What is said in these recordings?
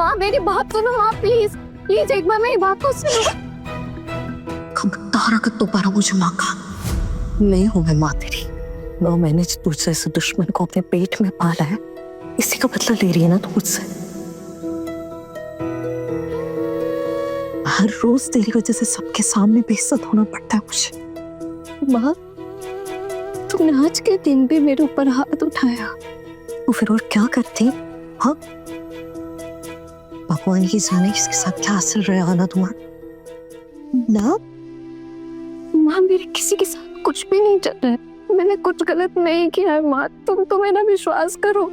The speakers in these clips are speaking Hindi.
माँ मेरी बात सुनो माँ, प्लीज प्लीज एक बार मेरी बात तो सुनो। खबरदार अगर दोबारा मुझे माँ कहा, नहीं हूं मैं माँ तेरी। 9 महीने से तुझसे इस दुश्मन को अपने पेट में पाला है, इसी का बदला ले रही है ना तू मुझसे। हर रोज तेरी वजह से सबके सामने बेइज्जत होना पड़ता है मुझे। माँ तुमने आज के दिन भी मेरे ऊपर हाथ उठाया, तो फिर और क्या करती? हाँ, भगवान ही जाने किसके साथ क्या असर रहा ना तुम्हारा ना। माँ मेरे किसी के साथ कुछ भी नहीं चल रहा है, मैंने कुछ गलत नहीं किया है माँ, तुम तो मेरा विश्वास करो।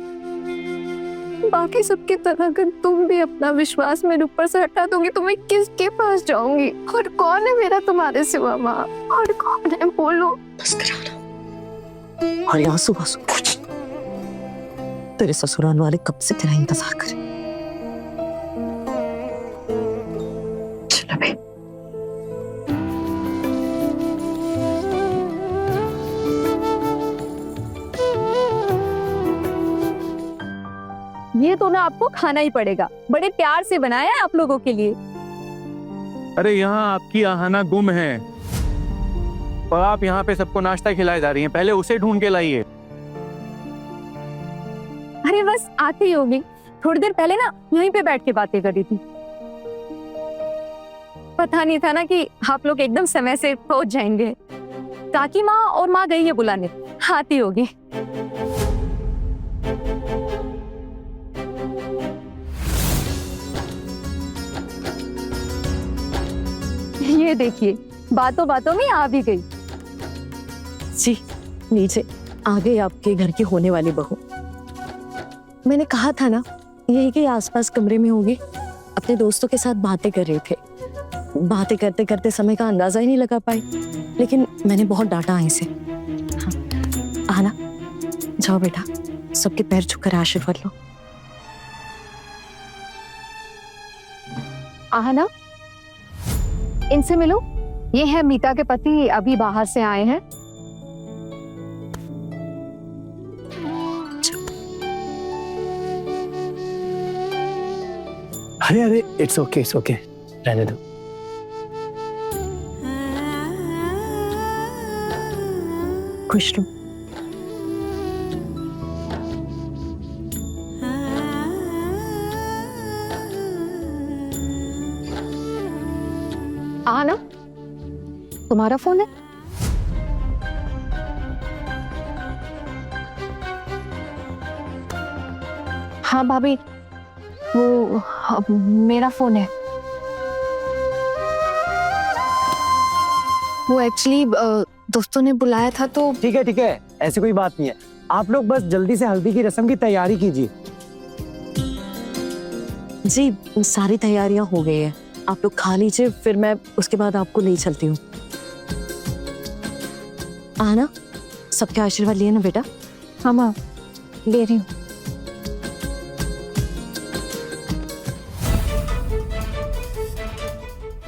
बाकी सबकी तरह अगर तुम भी अपना विश्वास मेरे ऊपर से हटा दोगी तो मैं किसके पास जाऊंगी? और कौन है मेरा तुम्हारे सिवा माँ? और कौन है बोलो? बस करा और यहाँ सुबह सुबह कुछ तेरे ससुराल वाले कब से तेरा इंतजार करें। चल बे। ये तो ना आपको खाना ही पड़ेगा, बड़े प्यार से बनाया है आप लोगों के लिए। अरे यहाँ आपकी आहाना गुम है और आप यहाँ पे सबको नाश्ता खिलाए जा रही हैं, पहले उसे ढूंढ के लाइए। अरे बस आती ही होगी, थोड़ी देर पहले ना यहीं पे बैठ के बातें कर रही थी। पता नहीं था ना कि आप लोग एकदम समय से पहुंच जाएंगे। काकी माँ और माँ गई है बुलाने, आती होगी। ये देखिए बातों बातों में आ भी गई। जी नीचे आ गई आपके घर की होने वाली बहू। मैंने कहा था ना यही के आसपास कमरे में होगी, अपने दोस्तों के साथ बातें कर रहे थे। बातें करते करते समय का अंदाजा ही नहीं लगा पाई, लेकिन मैंने बहुत डांटा इसे। हाँ आना, जाओ बेटा, सबके पैर छूकर आशीर्वाद लो। आहना इनसे मिलो, ये है मीता के पति, अभी बाहर से आए हैं। अरे अरे इट्स ओके रहने दो। खुश रहो। आहना तुम्हारा फोन है? हाँ भाभी, वो मेरा फोन है। वो एक्चुअली दोस्तों ने बुलाया था तो। ठीक है, ऐसी कोई बात नहीं है। आप लोग बस जल्दी से हल्दी की रस्म की तैयारी कीजिए। जी सारी तैयारियां हो गई है, आप लोग खा लीजिए, फिर मैं उसके बाद आपको ले चलती हूँ। आना, सबके आशीर्वाद लिए ना बेटा? हाँ माँ ले रही हूँ।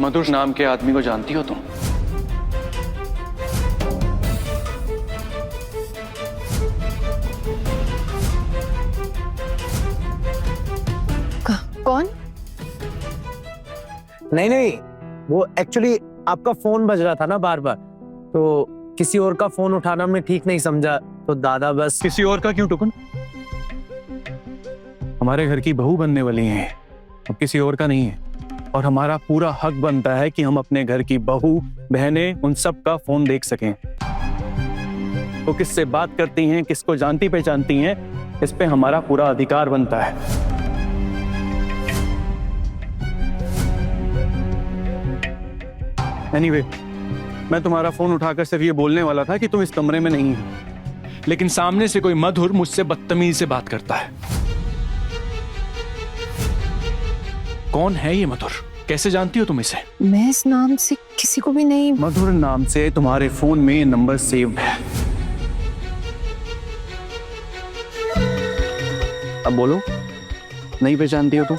मधुर नाम के आदमी को जानती हो तुम? कौन? नहीं, वो एक्चुअली आपका फोन बज रहा था ना बार बार, तो किसी और का फोन उठाना हमने ठीक नहीं समझा, तो दादा बस। किसी और का क्यों टुकन? हमारे घर की बहू बनने वाली हैं, अब किसी और का नहीं है। और हमारा पूरा हक बनता है कि हम अपने घर की बहू बहनें उन सब का फोन देख सकें। तो किससे बात करती हैं, किसको जानती पहचानती हैं, इस पे हमारा पूरा अधिकार बनता है। एनीवे, मैं तुम्हारा फोन उठाकर सिर्फ ये बोलने वाला था कि तुम इस कमरे में नहीं हो, लेकिन सामने से कोई मधुर मुझसे बदतमीजी से बात करता है। कौन है ये मधुर? कैसे जानती हो तुम इसे? मैं इस नाम से किसी को भी नहीं। मधुर नाम से तुम्हारे फोन में ये नंबर सेव है। अब बोलो, नहीं पहचानती हो तुम?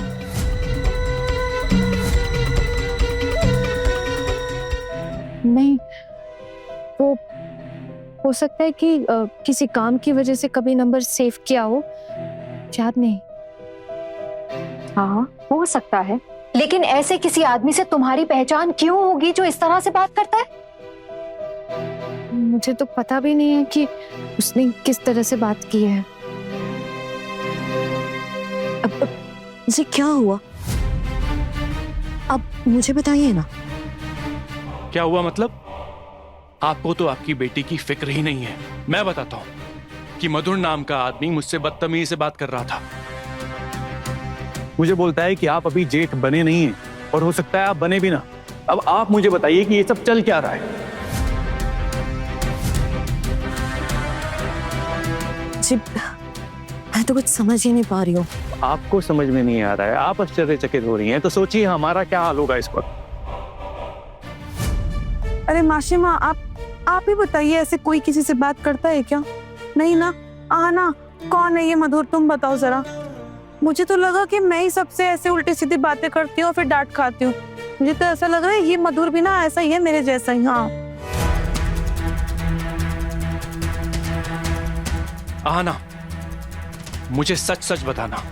नहीं, वो हो सकता है कि किसी काम की वजह से कभी नंबर सेव किया हो, याद नहीं। हाँ हो सकता है, लेकिन ऐसे किसी आदमी से तुम्हारी पहचान क्यों होगी जो इस तरह से बात करता है? मुझे तो पता भी नहीं है कि उसने किस तरह से बात की है। अब जी क्या हुआ? अब मुझे बताइए ना। क्या हुआ मतलब? आपको तो आपकी बेटी की फिक्र ही नहीं है। मैं बताता हूं कि मधुर नाम का आदमी मुझसे बदतमीजी से बात कर रहा था। मुझे बोलता है कि आप अभी जेठ बने नहीं हैं और हो सकता है आप बने भी ना। अब आप मुझे बताइए कि ये सब चल क्या रहा है? जी मैं तो कुछ समझ ही नहीं पा रही हूँ। आपको समझ में नहीं आ रहा है, आप आश्चर्यचकित हो रही हैं, तो सोचिए हमारा क्या हाल होगा इस वक्त। अरे माशिमा, आप ही बताइए, ऐसे कोई किसी से बात करता है क्या? नहीं ना। आना, कौन है ये मधुर, तुम बताओ जरा। मुझे तो लगा कि मैं ही सबसे ऐसे उल्टी सीधी बातें करती हूँ और फिर डांट खाती हूँ। मुझे तो ऐसा लग रहा है ये मधुर भी ना ऐसा ही है, मेरे जैसा ही। हाँ आना, मुझे सच सच बताना,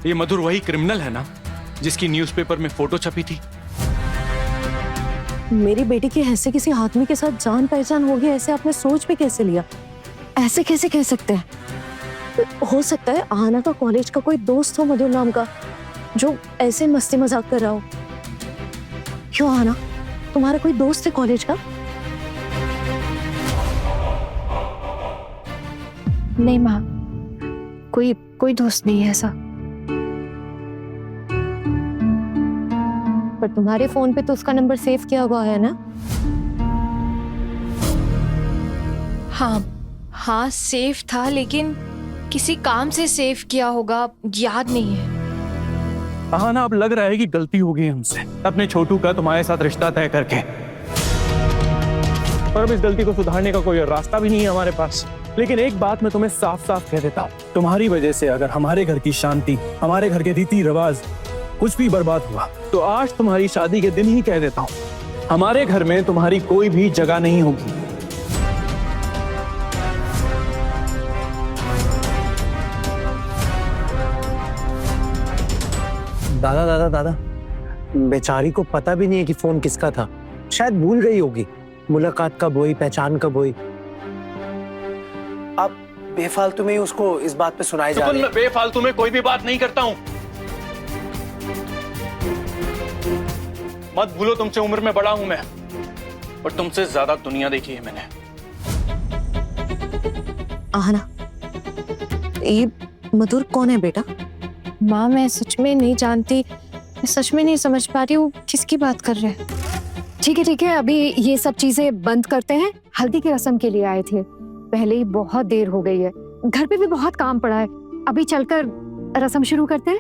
ये मधुर वही क्रिमिनल है ना जिसकी न्यूज़पेपर में फोटो छपी थी? मेरी बेटी की ऐसे किसी आदमी के साथ जान पहचान होगी, ऐसे आपने सोच भी कैसे लिया? ऐसे कैसे कह सकते हैं? हो सकता है आना का कॉलेज का कोई दोस्त हो मधुर नाम का, जो ऐसे मस्ती मजाक कर रहा हो। क्यों आना, तुम्हारा कोई दोस्त है कॉलेज का? नहीं माँ, कोई दोस्त नहीं है ऐसा। पर तुम्हारे फोन पे तो उसका नंबर सेव किया हुआ है ना? हाँ सेफ था, लेकिन किसी काम से सेव किया होगा, याद नहीं है। हाँ ना, अब लग रहा है कि गलती हो गई हमसे अपने छोटू का तुम्हारे साथ रिश्ता तय करके। और अब इस गलती को सुधारने का कोई रास्ता भी नहीं है हमारे पास। लेकिन एक बात मैं तुम्हें साफ साफ कह देता हूँ, तुम्हारी वजह से अगर हमारे घर की शांति, हमारे घर के रीति रिवाज कुछ भी बर्बाद हुआ, तो आज तुम्हारी शादी के दिन ही कह देता हूँ, हमारे घर में तुम्हारी कोई भी जगह नहीं होगी। दादा, बेचारी को पता भी नहीं है कि फोन किसका था। शायद भूल गई होगी मुलाकात कब हुई, पहचान कब हुई। आप बेफालतू में ही उसको इस बात पे सुनाए जा रहे हैं। मैं बेफालतू में कोई भी बात नहीं करता हूँ। मत भूलो, तुमसे उम्र में बड़ा हूं मैं, और तुमसे ज्यादा दुनिया देखी है मैंने। आना, ये मधुर कौन है बेटा? माँ मैं सच में नहीं जानती, मैं सच में नहीं समझ पा रही हूँ किसकी बात कर रहे हैं। ठीक है, अभी ये सब चीजें बंद करते हैं। हल्दी की रस्म के लिए आए थे, पहले ही बहुत देर हो गई है, घर पे भी बहुत काम पड़ा है। अभी चलकर रस्म शुरू करते हैं।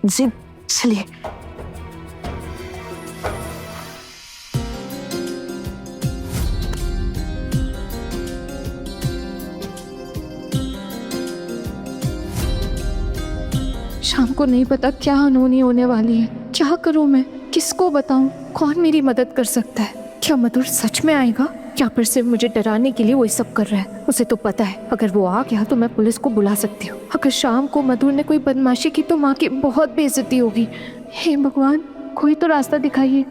जी चलिए। शाम को नहीं पता क्या अनहोनी होने वाली है। क्या करूं मैं, किसको बताऊं, कौन मेरी मदद कर सकता है? क्या मधुर सच में आएगा या फिर सिर्फ मुझे डराने के लिए वो सब कर रहा है? उसे तो पता है अगर वो आ गया तो मैं पुलिस को बुला सकती हूँ। अगर शाम को मधुर ने कोई बदमाशी की तो माँ की बहुत बेइज्जती होगी। हे भगवान, कोई तो रास्ता दिखाइए।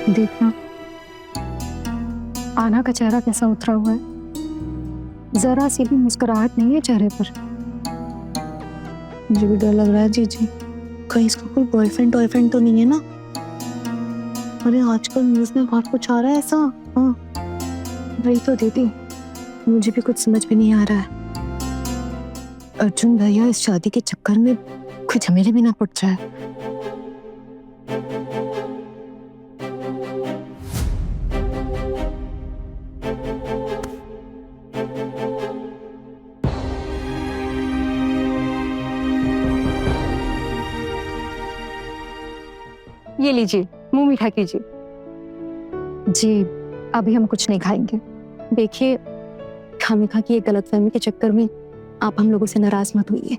देखना आना का चेहरा कैसा उतरा हुआ है, जरा सी भी मुस्कुराहट नहीं है चेहरे पर। मुझे भी डर लग रहा है जीजी, कहीं इसका कोई बॉयफ्रेंड तो नहीं है ना? अरे आजकल न्यूज़ में बहुत कुछ आ रहा है ऐसा। हाँ वही तो दीदी, मुझे भी कुछ समझ में नहीं आ रहा है। अर्जुन भैया इस शादी के चक्कर में कोई झमेले भी ना पड़ जाए। ये लीजिए, मुंह मीठा कीजिए। जी अभी हम कुछ नहीं खाएंगे। देखिए, खामिखा की एक गलतफहमी के चक्कर में आप हम लोगों से नाराज मत होइए।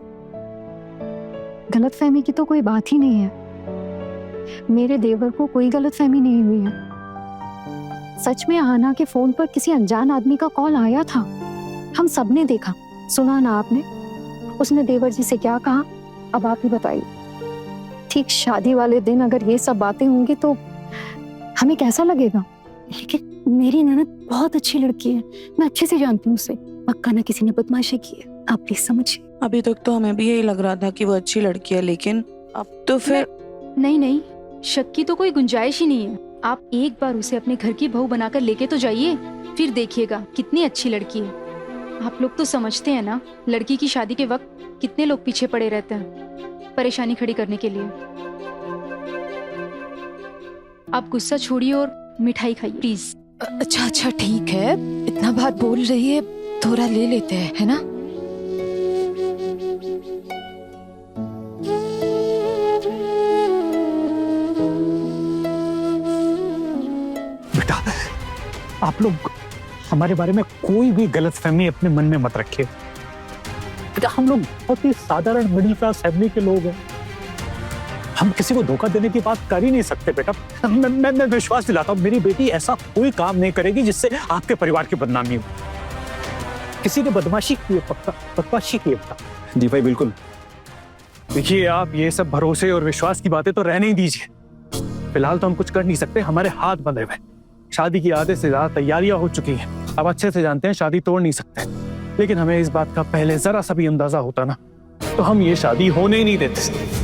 गलतफहमी की तो कोई बात ही नहीं है। मेरे देवर को कोई गलतफहमी नहीं हुई है। सच में आना के फोन पर किसी अनजान आदमी का कॉल आया था। हम सबने देखा, सुना ना आपने? उसने देवर जी से क्या कहा, अब आप ही बताइए। ठीक शादी वाले दिन अगर ये सब बातें होंगी तो हमें कैसा लगेगा? लेकिन मेरी ननद बहुत अच्छी लड़की है, मैं अच्छे से जानती हूँ उसे। पक्का ना किसी ने बदमाशी की है, आप प्लीज समझिए। अभी तक तो हमें भी यही लग रहा था कि वो अच्छी लड़की है, लेकिन अब तो फिर नहीं नहीं, शक की तो कोई गुंजाइश ही नहीं है। आप एक बार उसे अपने घर की बहू बनाकर लेके तो जाइए, फिर देखिएगा कितनी अच्छी लड़की है। आप लोग तो समझते हैं ना, लड़की की शादी के वक्त कितने लोग पीछे पड़े रहते हैं परेशानी खड़ी करने के लिए। आप गुस्सा छोड़िए और मिठाई खाइए प्लीज। अच्छा अच्छा ठीक है, इतना बात बोल रही है, थोड़ा ले लेते हैं, है ना? बेटा, आप लोग हमारे बारे में कोई भी गलतफहमी अपने मन में मत रखिए। बेटा, हम लोग बहुत ही साधारण मिडिल क्लास फैमिली के लोग हैं। हम किसी को धोखा देने की बात कर ही नहीं सकते बेटा। मैं विश्वास दिलाता हूँ, मेरी बेटी ऐसा कोई काम नहीं करेगी जिससे आपके परिवार की बदनामी हो। किसी ने बदमाशी की है, पक्का बदमाशी की है बेटा। जी भाई बिल्कुल। देखिए, आप ये सब भरोसे और विश्वास की बातें तो रहने ही दीजिए। फिलहाल तो हम कुछ कर नहीं सकते, हमारे हाथ बंधे हुए। शादी की आधे से ज्यादा तैयारियां हो चुकी हैं। अब अच्छे से जानते हैं शादी तोड़ नहीं सकते, लेकिन हमें इस बात का पहले जरा सा भी अंदाजा होता ना तो हम ये शादी होने ही नहीं देते।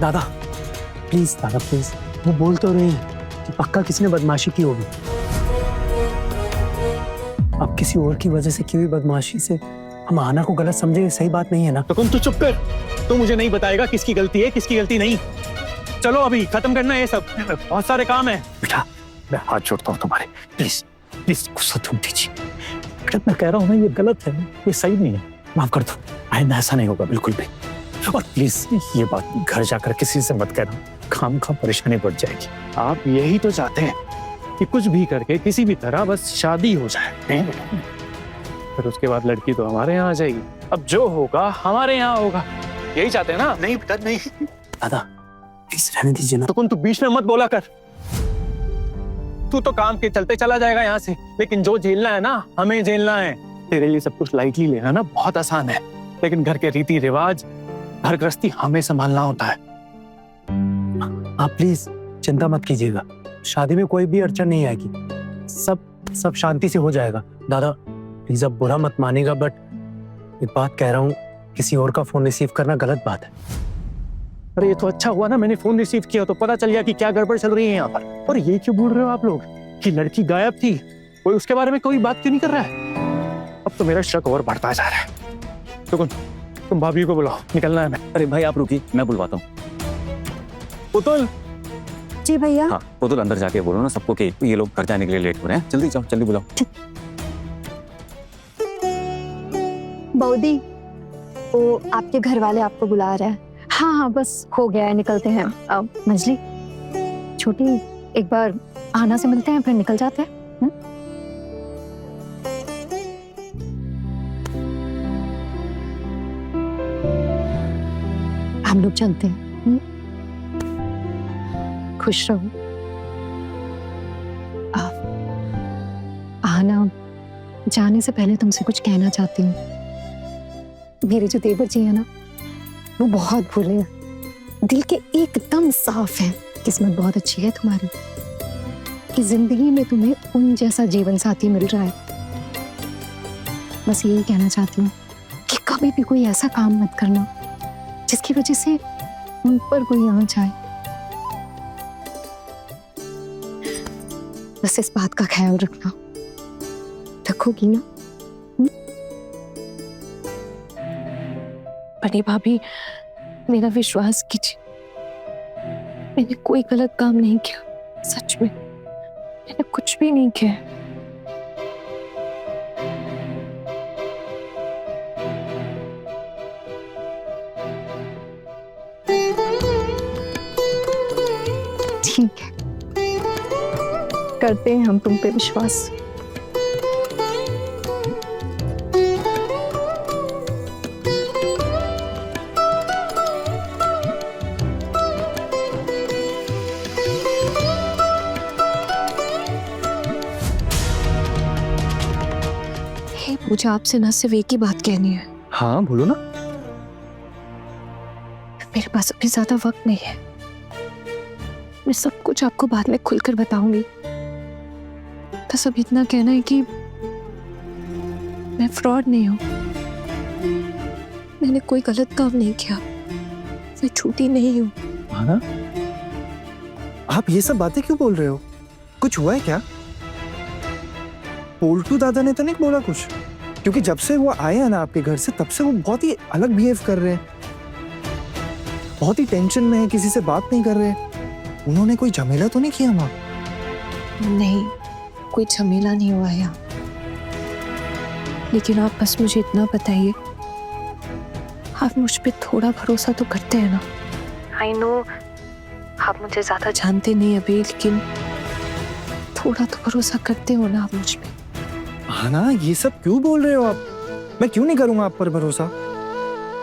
दादा प्लीज, वो बोल तो रहे हैं कि पक्का किसी ने बदमाशी की होगी। अब किसी और की वजह से की हुई बदमाशी से हम आना को गलत समझे, सही बात नहीं है ना। तो तू चुप कर, तू मुझे नहीं बताएगा किसकी गलती है किसकी गलती नहीं। चलो अभी खत्म करना है ये सब, बहुत सारे काम है। बेटा, मैं हाथ जोड़ता हूँ तुम्हारे, प्लीज गुस्सा तुम दीजिए। बेटा, मैं कह रहा हूँ ना, ये गलत है, ये सही नहीं है, माफ कर दो। आइंदा ऐसा नहीं होगा बिल्कुल भी। और प्लीज ये बात घर जाकर किसी से मत कहना, खाम परेशानी बढ़ जाएगी। आप यही तो चाहते हैं कि कुछ भी करके किसी भी तरह बस शादी हो जाए, फिर उसके बाद लड़की तो हमारे यहाँ आ जाएगी। अब जो होगा हमारे यहाँ होगा, यही चाहते हैं ना? नहीं बेटा नहीं। दादा प्लीज रहने दीजिए ना। तो कौन, तू बीच में मत बोला कर। तू तो काम के चलते चला जाएगा यहाँ से, लेकिन जो झेलना है ना हमें झेलना है। तेरे लिए सब कुछ लाइटली लेना ना बहुत आसान है, लेकिन घर के रीति रिवाज, घर गृहस्थी हमें संभालना होता है। आप प्लीज चिंता मत कीजिएगा, शादी में कोई भी अड़चन नहीं आएगी, सब शांति से हो जाएगा। दादा प्लीज अब बुरा मत मानेगा, बट एक बात कह रहा हूँ, किसी और का फोन रिसीव करना गलत बात है। अरे ये तो अच्छा हुआ ना मैंने फोन रिसीव किया, तो पता चल गया कि क्या गड़बड़ चल रही है यहाँ पर। और ये क्यों बोल रहे हो आप लोग कि लड़की गायब थी, कोई उसके बारे में कोई बात क्यों नहीं कर रहा है? अब तो मेरा शक और बढ़ता जा रहा है। तो तुम भाभी को बुलाओ, निकलना है हमें। अरे भाई आप रुकिए, मैं बुलवाता हूँ। पुतुल। जी भैया। हाँ पुतुल, अंदर जाके बोलो ना सबको कि ये लोग घर जाने के लिए लेट हो रहे हैं। जल्दी जाओ, जल्दी बुलाओ। बौदी, वो आपके घर वाले आपको बुला रहे हैं। हाँ बस हो गया है, निकलते हैं। अब मंजली छोटी, एक बार आना से मिलते हैं फिर निकल जाते हैं। हम लोग चलते हैं। खुश रहो। आना, जाने से पहले तुमसे कुछ कहना चाहती हूँ। मेरे जो देवर जी है ना, वो बहुत भोले हैं, दिल के एकदम साफ हैं। किस्मत बहुत अच्छी है तुम्हारी कि जिंदगी में तुम्हें उन जैसा जीवन साथी मिल रहा है। बस यही कहना चाहती हूँ कि कभी भी कोई ऐसा काम मत करना जिसकी वजह से उन पर कोई आंच आए। बस इस बात का ख्याल रखना, रखोगी ना? बड़ी भाभी, मेरा विश्वास कीजिए, मैंने कोई गलत काम नहीं किया। सच में मैंने कुछ भी नहीं किया। ठीक है, करते हैं हम तुम पे विश्वास। नहीं, मुझे आपसे ना सिर्फ एक ही बात कहनी है। हाँ बोलो ना। मेरे पास अभी ज्यादा वक्त नहीं है। मैं सब कुछ आपको बाद में खुलकर बताऊंगी। बस अब इतना कहना है कि मैं फ्रॉड नहीं हूं। मैंने कोई गलत काम नहीं किया। मैं झूठी नहीं हूं। आना, आप ये सब बातें क्यों बोल रहे हो? कुछ हुआ है क्या? पोल्टू दादा ने तो नहीं बोला कुछ? क्योंकि जब से वो आए हैं ना आपके घर से, तब से वो बहुत ही अलग बिहेव कर रहे हैं, बहुत ही टेंशन में है, किसी से बात नहीं कर रहे। उन्होंने कोई झमेला तो नहीं किया माँ? नहीं, कोई झमेला नहीं हुआ है यहाँ। लेकिन आप बस मुझे इतना बताइए, आप मुझ पे थोड़ा भरोसा तो करते हैं ना? आई नो आप मुझे ज्यादा जानते नहीं अभी, लेकिन थोड़ा तो भरोसा करते हो ना आप मुझ पे? आना, ये सब क्यों बोल रहे हो आप? मैं क्यों नहीं करूंगा आप पर भरोसा?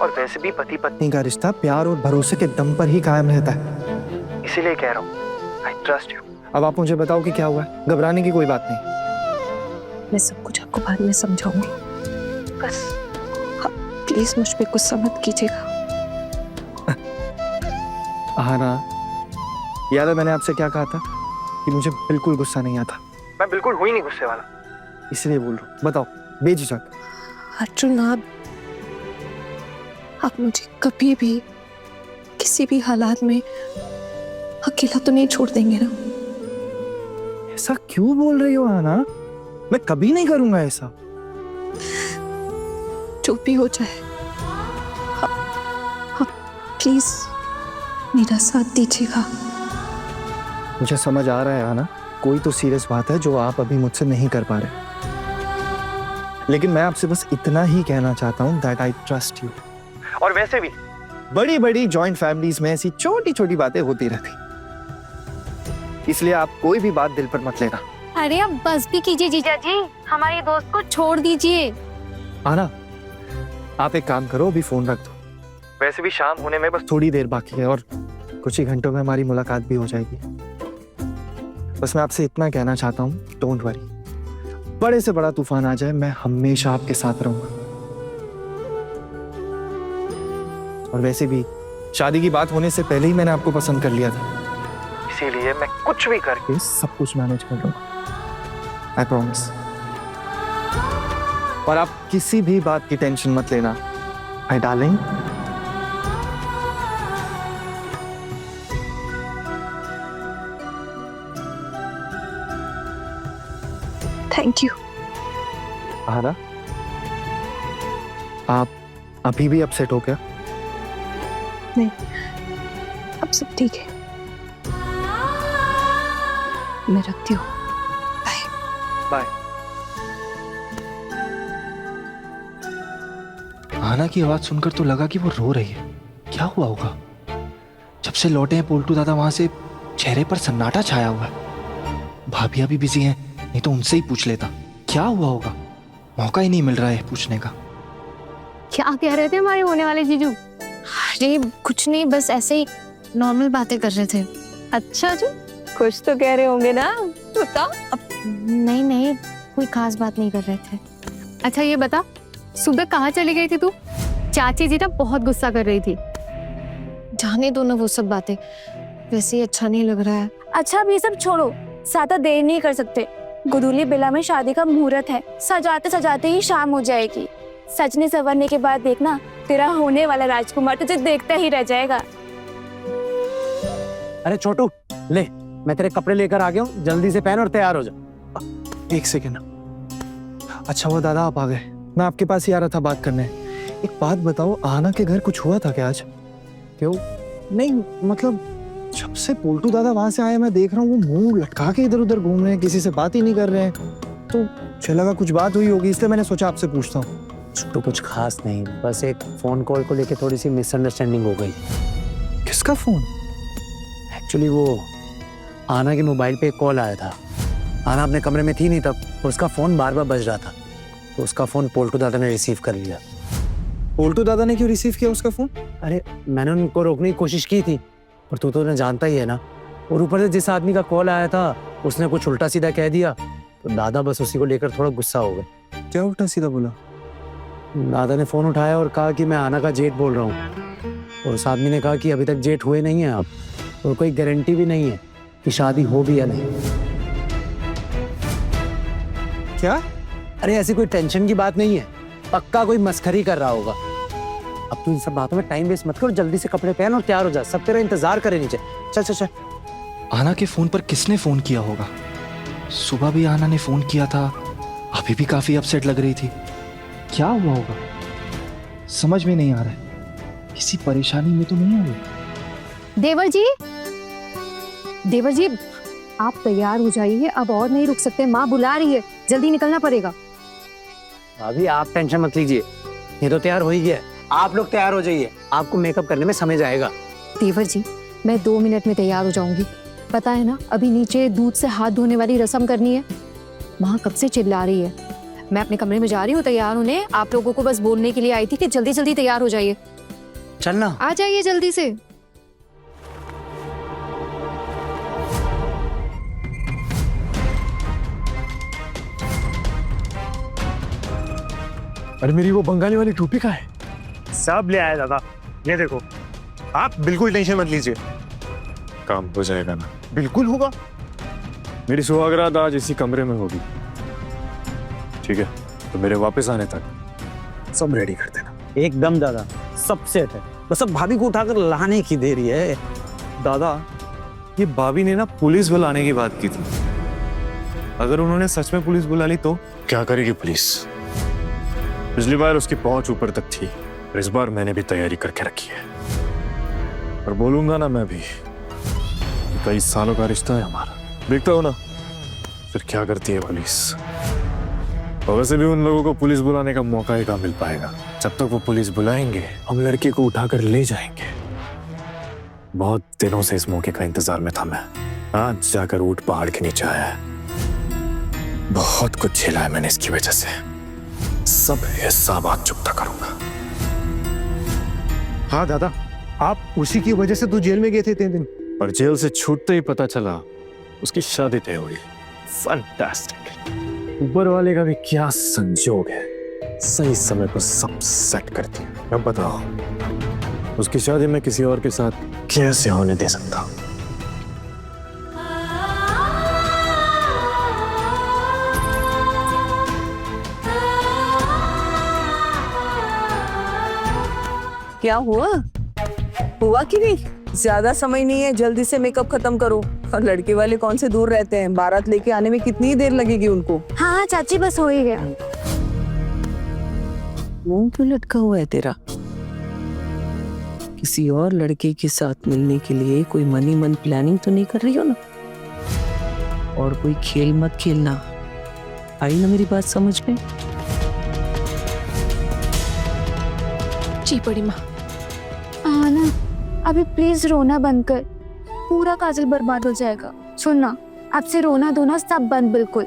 और वैसे भी पति पत्नी का रिश्ता प्यार और भरोसे के दम पर ही कायम रहता है, इसीलिए कह रहा हूँ, आई ट्रस्ट यू। अब आप मुझे बताओ कि क्या हुआ है। घबराने की कोई बात नहीं। मैं सब कुछ आपको बाद में समझाऊंगी। बस प्लीज मुझ पे गुस्सा मत कीजिएगा। आना, याद है मैंने आपसे क्या कहा था कि मुझे बिल्कुल गुस्सा नहीं आता। मैं बिल्कुल हुई नहीं गुस्से वाला, इसलिए बोल रहा हूँ। बताओ बेझिझक। अर्जुन, आप मुझे कभी भी किसी भी हालात में अकेला तो नहीं छोड़ देंगे ना? ऐसा क्यों बोल रही हो आना? मैं कभी नहीं करूंगा ऐसा। जो भी हो जाए, आप प्लीज मेरा साथ दीजिएगा। मुझे समझ आ रहा है आना, कोई तो सीरियस बात है जो आप अभी मुझसे नहीं कर पा रहे, लेकिन मैं आपसे बस इतना ही कहना चाहता हूँ दैट आई ट्रस्ट यू। और वैसे भी बड़ी बड़ी जॉइंट फैमिलीज में ऐसी छोटी छोटी बातें होती रहती, इसलिए आप कोई भी बात दिल पर मत लेना। अरे अब बस भी कीजिए जीजा जी, हमारे दोस्त को छोड़ दीजिए। आना, आप एक काम करो, अभी फोन रख दो। वैसे भी शाम होने में बस थोड़ी देर बाकी है और कुछ ही घंटों में हमारी मुलाकात भी हो जाएगी। बस मैं आपसे इतना कहना चाहता हूँ, डोंट वरी, बड़े से बड़ा तूफान आ जाए, मैं हमेशा आपके साथ रहूंगा। और वैसे भी शादी की बात होने से पहले ही मैंने आपको पसंद कर लिया था, इसीलिए मैं कुछ भी करके सब कुछ मैनेज कर लूंगा, आई प्रॉमिस। और आप किसी भी बात की टेंशन मत लेना, माय डार्लिंग। Thank you. आना, आप अभी भी अपसेट हो क्या? नहीं, अब सब ठीक है। मैं रखती हूँ। बाय। बाय। आना की आवाज सुनकर तो लगा कि वो रो रही है। क्या हुआ होगा? जब से लौटे हैं पोल्टू दादा, वहां से चेहरे पर सन्नाटा छाया हुआ है। भाभी अभी बिजी हैं, नहीं तो उनसे ही पूछ लेता। क्या हुआ होगा? मौका ही नहीं मिल रहा है पूछने का। क्या कह रहे थे हमारे होने वाले जीजू? अरे कुछ नहीं, बस ऐसे ही नॉर्मल बातें कर रहे थे। अच्छा जी, कुछ तो कह रहे होंगे ना? बताओ। नहीं नहीं, कोई खास बात नहीं कर रहे थे। अच्छा ये बता, सुबह कहाँ चली गई थी तू? चाची जी ना बहुत गुस्सा कर रही थी। जाने दो ना वो सब बातें, वैसे ही अच्छा नहीं लग रहा है। अच्छा अब ये सब छोड़ो, ज्यादा देर नहीं कर सकते। गुदूली बेला में शादी का मुहूर्त है, सजाते सजाते ही शाम हो जाएगी। सजने संवरने के बाद देखना, तेरा होने वाला राजकुमार तुझे देखता ही रह जाएगा। अरे छोटू, ले मैं तेरे कपड़े लेकर आ गया हूँ, जल्दी से पहन और तैयार हो जा। एक सेकेंड। अच्छा हुआ दादा आप आ गए, मैं आपके पास ही आ रहा था बात करने। एक बात बताओ, आना के घर कुछ हुआ था क्या आज? क्यों? नहीं मतलब जब से पोल्टू दादा वहां से आए मैं देख रहा हूँ वो मुंह लटका के इधर उधर घूम रहे हैं, किसी से बात ही नहीं कर रहे हैं, तो मुझे लगा कुछ बात हुई होगी, इसलिए मैंने सोचा आपसे पूछता हूँ। छोटू कुछ खास नहीं, बस एक फोन कॉल को लेके थोड़ी सी मिसअंडरस्टैंडिंग हो गई। किसका फोन? एक्चुअली वो आना के मोबाइल पे एक कॉल आया था। आना अपने कमरे में थी नहीं तब, उसका फोन बार बार बज रहा था, तो उसका फोन पोल्टू दादा ने रिसीव कर लिया। पोल्टू दादा ने क्यों रिसीव किया उसका फोन? अरे मैंने उनको रोकने की कोशिश की थी, पर तू तो जानता ही है ना, और ऊपर से जिस आदमी का कॉल आया था उसने कुछ उल्टा सीधा कह दिया, तो दादा बस उसी को लेकर थोड़ा गुस्सा हो गए। क्या उल्टा सीधा बोला? दादा ने फोन उठाया और कहा कि मैं आना का जेठ बोल रहा हूँ, और उस आदमी ने कहा कि अभी तक जेठ हुए नहीं है आप, और कोई गारंटी भी नहीं है कि शादी हो भी या नहीं। क्या? अरे ऐसी कोई टेंशन की बात नहीं है, पक्का कोई मस्खरी कर रहा होगा। अब तू इन सब बातों में टाइम वेस्ट मत कर, जल्दी से कपड़े पहन और तैयार हो जा, सब तेरा इंतजार करे नीचे। चल चल चल। आना के फोन पर किसने फोन किया होगा? सुबह भी आना ने फोन किया था, अभी भी काफी अपसेट लग रही थी। क्या हुआ होगा समझ में नहीं आ रहा है, किसी परेशानी में तो नहीं हुई? देवर जी आप तैयार हो जाइए, अब और नहीं रुक सकते, माँ बुला रही है, जल्दी निकलना पड़ेगा। अभी आप टेंशन मत लीजिए, ये तो तैयार हो ही गया है। आप लोग तैयार हो जाइए, आपको मेकअप करने में समय जाएगा। देवर जी मैं 2 मिनट में तैयार हो जाऊंगी। पता है ना, अभी नीचे दूध से हाथ धोने वाली रस्म करनी है। माँ कब से चिल्ला रही है। मैं अपने कमरे में जा रही हूँ तैयार होने, आप लोगों को बस बोलने के लिए आई थी कि जल्दी जल्दी तैयार हो जाइए। चलना। आ जाइए जल्दी से। अरे मेरी वो बंगाली वाली टोपी कहाँ है? सब ले आया दादा, ये देखो। आप बिल्कुल टेंशन मत लीजिए, काम हो जाएगा ना? बिल्कुल होगा। मेरी सुहागरात आज इसी कमरे में होगी, ठीक है? तो मेरे वापस आने तक सब रेडी कर देना। एकदम दादा, सब सेट है, बस अब भाभी को उठाकर लाने की देरी है। दादा, ये भाभी ने ना पुलिस बुलाने की बात की थी। अगर उन्होंने सच में पुलिस बुला ली तो क्या करेगी पुलिस? पिछली बार उसकी पहुंच ऊपर तक थी, और इस बार मैंने भी तैयारी करके रखी है। और बोलूंगा ना मैं भी, कई सालों का रिश्ता है हमारा, देखता हो ना फिर क्या करती है पुलिस। और वैसे भी उन लोगों को पुलिस बुलाने का मौका ही कहाँ मिल पाएगा। जब तक वो पुलिस बुलाएंगे हम लड़की को उठाकर ले जाएंगे। बहुत दिनों से इस मौके का इंतजार में था मैं, आज जाकर ऊंट पहाड़ के नीचे आया है। बहुत कुछ झेला है मैंने इसकी वजह से, सब हिसाब आज चुकता करूंगा। हाँ दादा, आप उसी की वजह से तो जेल में गए थे 3 दिन। और जेल से छूटते ही पता चला उसकी शादी तय हुई। फैंटास्टिक। ऊपर वाले का भी क्या संजोग है, सही समय पर सब सेट करती है। अब बताओ उसकी शादी मैं किसी और के साथ कैसे होने दे सकता हूं? क्या हुआ कि नहीं? ज्यादा समय नहीं है, जल्दी से मेकअप खत्म करो। और लड़के वाले कौन से दूर रहते हैं, बारात लेके आने में कितनी देर लगेगी उनको। हाँ चाची बस हो ही गया। मुंह क्यों लटका हुआ है तेरा? किसी और लड़के के साथ मिलने के लिए कोई मनी मन प्लानिंग तो नहीं कर रही हो ना? और कोई खेल मत खेलना, आई ना मेरी बात समझ में? जी बड़ी माँ। आना अभी प्लीज रोना बंद कर, पूरा काजल बर्बाद हो जाएगा। सुनना, आपसे रोना धोना सब बंद बिल्कुल।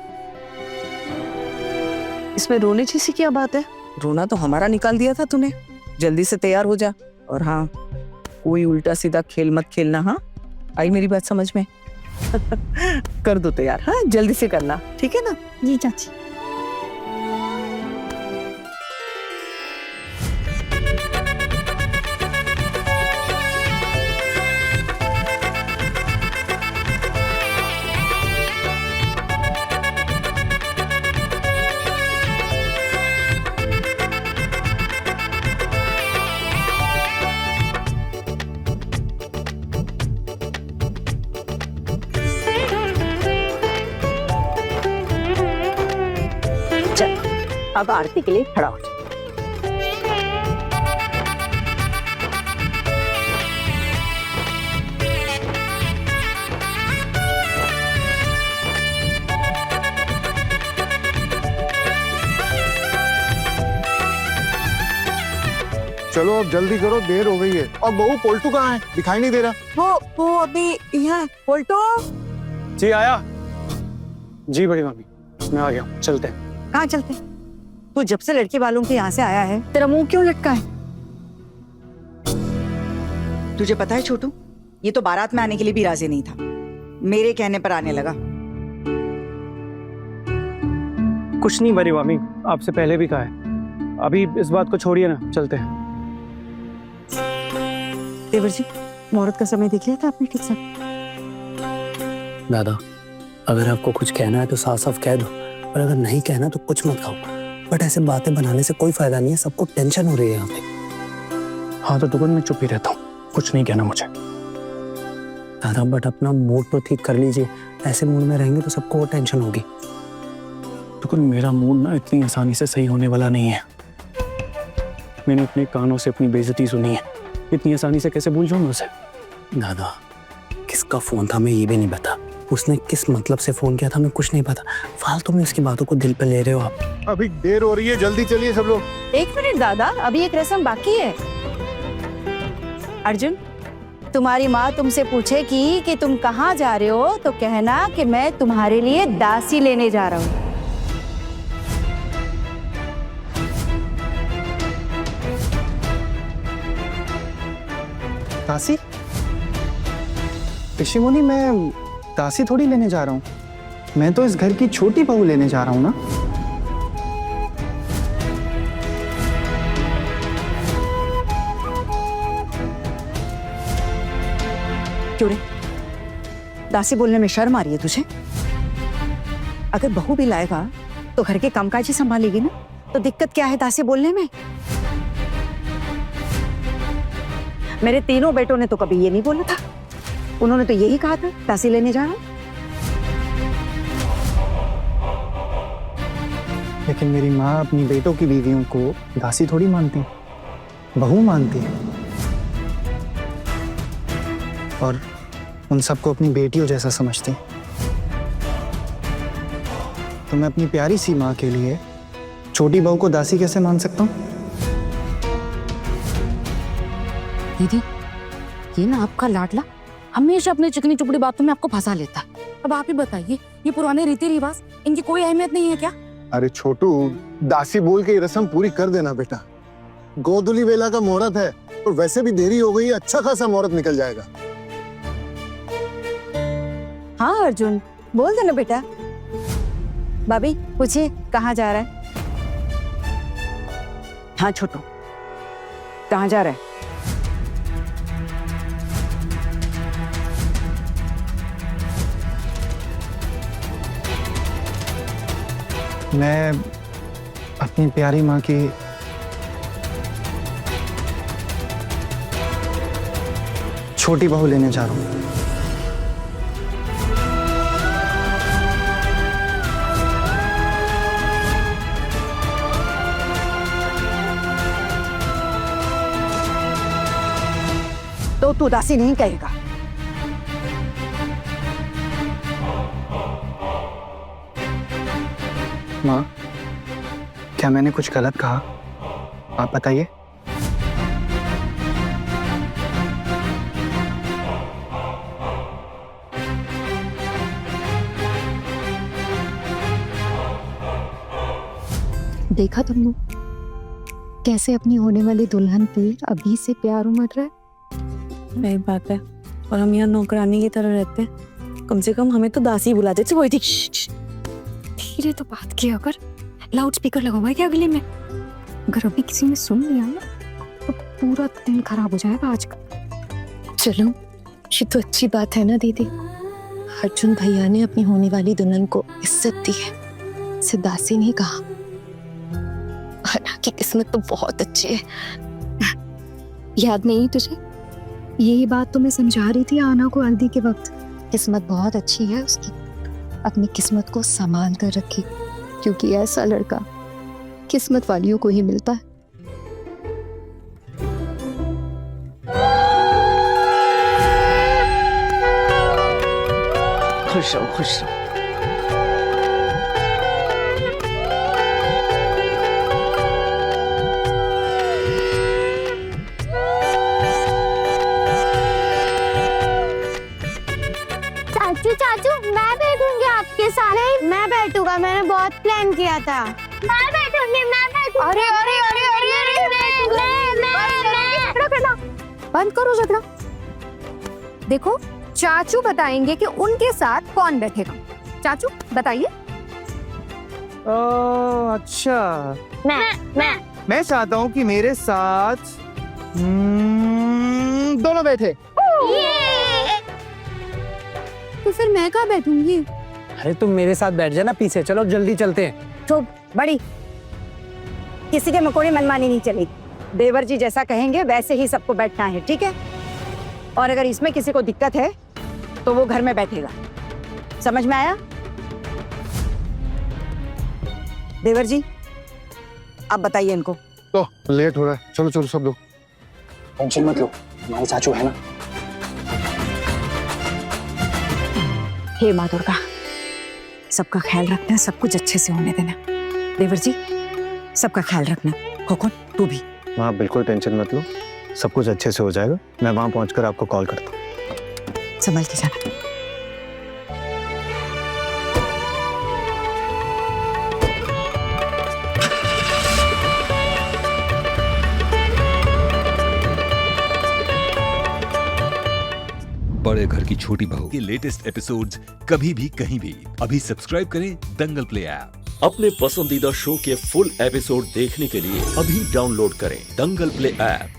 इसमें रोने जैसी क्या बात है? रोना तो हमारा निकाल दिया था तूने। जल्दी से तैयार हो जा, और हाँ कोई उल्टा सीधा खेल मत खेलना। हाँ आई मेरी बात समझ में? कर दो तैयार, हाँ जल्दी से करना, ठीक है ना? जी चाची। अब आरती के लिए खड़ा हो जा। चलो अब जल्दी करो, देर हो गई है। और बहू पोल्टू कहाँ है? दिखाई नहीं दे रहा। वो अभी यहाँ। पोल्टो जी आया। जी बड़ी मम्मी, मैं आ गया, चलते हैं। कहाँ चलते? तू जब से लड़के वालों के यहाँ से आया है, तेरा मुंह क्यों लटका है? तुझे पता है छोटू, ये तो बारात में आने के लिए भी राजी नहीं था, मेरे कहने पर आने लगा। कुछ नहीं बड़ी मामी, आपसे पहले भी कहा है। अभी इस बात को छोड़िए ना, चलते हैं। देवर जी, मुहूर्त का समय देख लिया था आपने ठीक से? दादा, अगर आपको कुछ कहना है तो साफ साफ कह दो, और अगर नहीं कहना तो कुछ मत कहो। बट ऐसे बातें बनाने से कोई फायदा नहीं है, सबको टेंशन हो रही है यहाँ पे। हाँ तो दुकान में चुप ही रहता हूँ, कुछ नहीं कहना मुझे। दादा बट अपना मूड तो ठीक कर लीजिए, ऐसे मूड में रहेंगे तो सबको और टेंशन होगी। दुकान मेरा मूड ना इतनी आसानी से सही होने वाला नहीं है। मैंने अपने कानों से अपनी बेइज्जती सुनी है, इतनी आसानी से कैसे भूल जाऊंगा उसे। दादा किसका फोन था मैं ये भी नहीं पता, उसने किस मतलब से फोन किया था मैं कुछ नहीं पता। फालतू में उसकी बातों को दिल पे ले रहे हो आप। अभी देर हो रही है, जल्दी चलिए सब लोग। 1 मिनट दादा, अभी एक रस्म बाकी है। अर्जुन, तुम्हारी माँ तुमसे पूछेगी कि तुम कहाँ जा रहे हो तो कहना कि मैं तुम्हारे लिए दासी लेने जा रहा हूँ। दासी? ऋषिमुनि, मैं दासी थोड़ी लेने जा रहा हूँ, मैं तो इस घर की छोटी बहू लेने जा रहा हूँ ना। क्यों रे, दासी बोलने में शर्म आ रही है तुझे? अगर बहू भी लाएगा तो घर के कामकाज ही संभालेगी ना, तो दिक्कत क्या है दासी बोलने में? मेरे तीनों बेटों ने तो कभी ये नहीं बोला था, उन्होंने तो यही कहा था दासी लेने जा रहा हूं। लेकिन मेरी माँ अपनी बेटों की बीवियों को दासी थोड़ी मानती, बहू मानती है, और उन सबको अपनी बेटियों जैसा समझती। तो मैं अपनी प्यारी सी माँ के लिए छोटी बहू को दासी कैसे मान सकता हूँ? दीदी, ये ना आपका लाडला हमेशा अपनी चिकनी चुपड़ी बातों में आपको फंसा लेता है। अब आप ही बताइए, ये पुराने रीति रिवाज, इनकी कोई अहमियत नहीं है क्या? अरे छोटू, दासी बोल के ये रस्म पूरी कर देना बेटा। गोधुली वेला का मुहूर्त है और वैसे भी देरी हो गई, अच्छा खासा मुहूर्त निकल जाएगा। हाँ अर्जुन, बोल देना बेटा। भाभी पूछिए कहाँ जा रहा है? हाँ छोटू, कहाँ जा रहा है? मैं अपनी प्यारी माँ की छोटी बहू लेने जा रहा हूँ। तो तू दासी नहीं कहेगा? माँ, क्या मैंने कुछ गलत कहा? आप बताइए। देखा तुमने कैसे अपनी होने वाली दुल्हन पे अभी से प्यार उमड़ रहा है? सही बात है, और हम यहाँ नौकरानी की तरह रहते हैं, कम से कम हमें तो दासी बुला देते। वही थी, धीरे तो बात किया कर, लाउड स्पीकर लगा हुआ है क्या गले में? अगर अभी किसी ने सुन लिया ना तो पूरा दिन खराब हो जाएगा आज का। चलो, ये तो अच्छी बात है ना दीदी। अर्जुन भैया ने अपनी होने वाली दुल्हन को इज्जत दी है, इसे दासी नहीं कहा। हालांकि किस्मत तो बहुत अच्छी है। याद नहीं तुझे? यही बात तो मैं समझा रही थी आना को हल्दी के वक्त। किस्मत बहुत अच्छी है उसकी, अपनी किस्मत को संभाल कर रखी, क्योंकि ऐसा लड़का किस्मत वालियों को ही मिलता है। खुश रहो, खुश रहो। चाचू चाचू, मैं बैठूंगी आपके साथ। मैं बैठूंगा, मैंने बहुत प्लान किया था। मैं बैठूंगी, मैं बैठूंगी। अरे अरे अरे अरे बंद करो झगड़ा। देखो, चाचू बताएंगे कि उनके साथ कौन बैठेगा। चाचू बताइए। अच्छा मैं चाहता हूँ कि मेरे साथ दोनों बैठे। तो फिर मैं कहाँ बैठूंगी? अरे तुम मेरे साथ बैठ जाना पीछे, चलो जल्दी चलते हैं। चुप बड़ी, किसी के मकोड़े मनमानी नहीं चलेगी। देवर जी जैसा कहेंगे वैसे ही सबको बैठना है, ठीक है? और अगर इसमें किसी को दिक्कत है तो वो घर में बैठेगा, समझ में आया? देवर जी आप बताइए इनको। तो लेट हो रहा है, चलो चलो सब लोग। टेंशन मत लो, हमारे चाचू है ना। हे माँ दुर्गा, सबका ख्याल रखना, सब कुछ अच्छे से होने देना। देवर जी सबका ख्याल रखना। खोखन तू भी। हाँ बिल्कुल टेंशन मत लो, सब कुछ अच्छे से हो जाएगा। मैं वहां पहुंचकर आपको कॉल करता हूँ। संभल के जाना। बड़े घर की छोटी बहू के लेटेस्ट एपिसोड्स कभी भी कहीं भी अभी सब्सक्राइब करें दंगल प्ले ऐप। अपने पसंदीदा शो के फुल एपिसोड देखने के लिए अभी डाउनलोड करें दंगल प्ले ऐप।